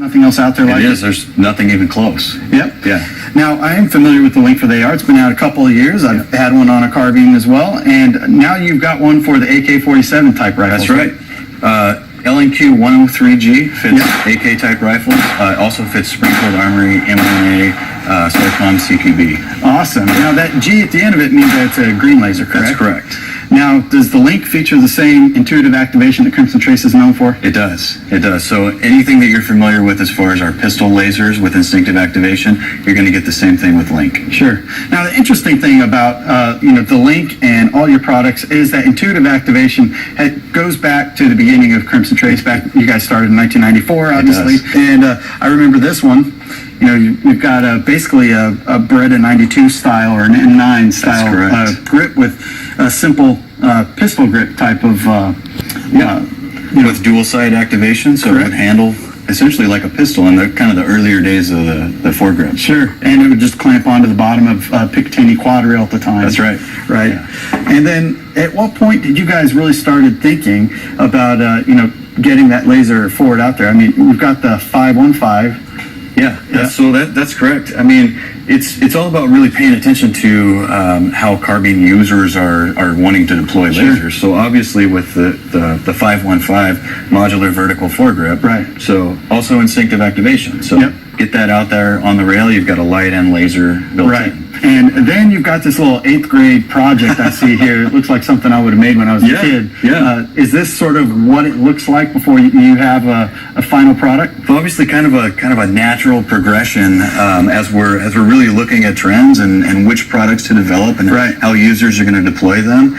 Nothing else out there like it? It is. There's nothing even close. Yep. Yeah. Now, I am familiar with the Linq for the AR. It's been out a couple of years. I've had one on a carbine as well. And now you've got one for the AK-47 type rifle. That's right. LNQ 103G fits AK type rifles. Also fits Springfield Armory, M1A, SOCOM, CQB. Awesome. Now, that G at the end of it means that it's a green laser, correct? That's correct. Now, does the Linq feature the same intuitive activation that Crimson Trace is known for? It does. It does. So anything that you're familiar with as far as our pistol lasers with instinctive activation, you're going to get the same thing with Linq. Sure. Now, the interesting thing about the Linq and all your products is that intuitive activation goes back to the beginning of Crimson Trace. Back, you guys started in 1994, obviously. And I remember this one. You've got basically a Beretta 92 style or an N9 style grip with a simple pistol grip type of with dual side activation, so it would handle essentially like a pistol in the kind of the earlier days of the foregrip. Sure, and it would just clamp onto the bottom of Picatinny quad rail at the time. That's right. Right. Yeah. And then, at what point did you guys really started thinking about getting that laser forward out there? I mean, we've got the 515. So that's correct. I mean, it's all about really paying attention to how carbine users are wanting to deploy lasers. So obviously with the 515 modular vertical foregrip, right? So also instinctive activation. So get that out there on the rail. You've got a light and laser built in. And then you've got this little 8th grade project I see here. It looks like something I would have made when I was a kid. Is this sort of what it looks like before you have a final product? Well, obviously, kind of a natural progression as we're really looking at trends and which products to develop and how users are going to deploy them.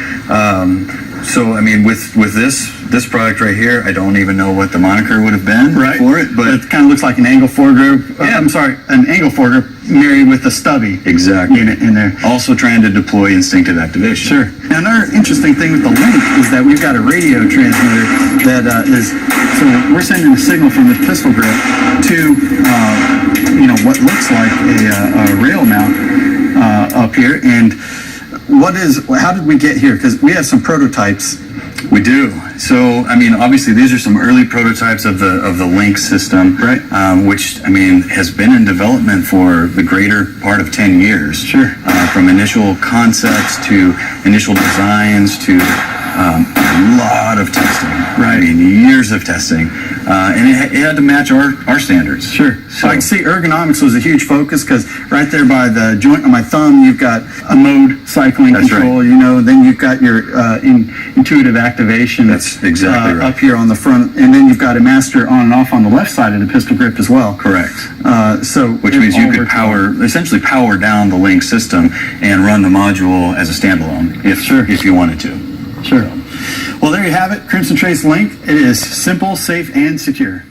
So I mean, with this product right here, I don't even know what the moniker would have been for it, but it kind of looks like an angle foregrip. I'm sorry, an angle foregrip married with a stubby unit in there. Also trying to deploy instinctive activation. Sure. Now, another interesting thing with the Linq is that we've got a radio transmitter that so we're sending a signal from the pistol grip to what looks like a rail mount up here. And how did we get here? Because we have some prototypes. We do. So, I mean, obviously, these are some early prototypes of the Linq system, which, I mean, has been in development for the greater part of 10 years. Sure. From initial concepts to initial designs to a lot of testing. I mean, years of testing. And it had to match our standards. Sure. So I can see ergonomics was a huge focus because right there by the joint on my thumb, you've got a mode cycling control, then you've got your intuitive activation. That's exactly right. Up here on the front, and then you've got a master on and off on the left side of the pistol grip as well. Correct. Which means you could essentially power down the Linq system and run the module as a standalone if you wanted to. Sure. Well, there you have it, Crimson Trace Linq. It is simple, safe, and secure.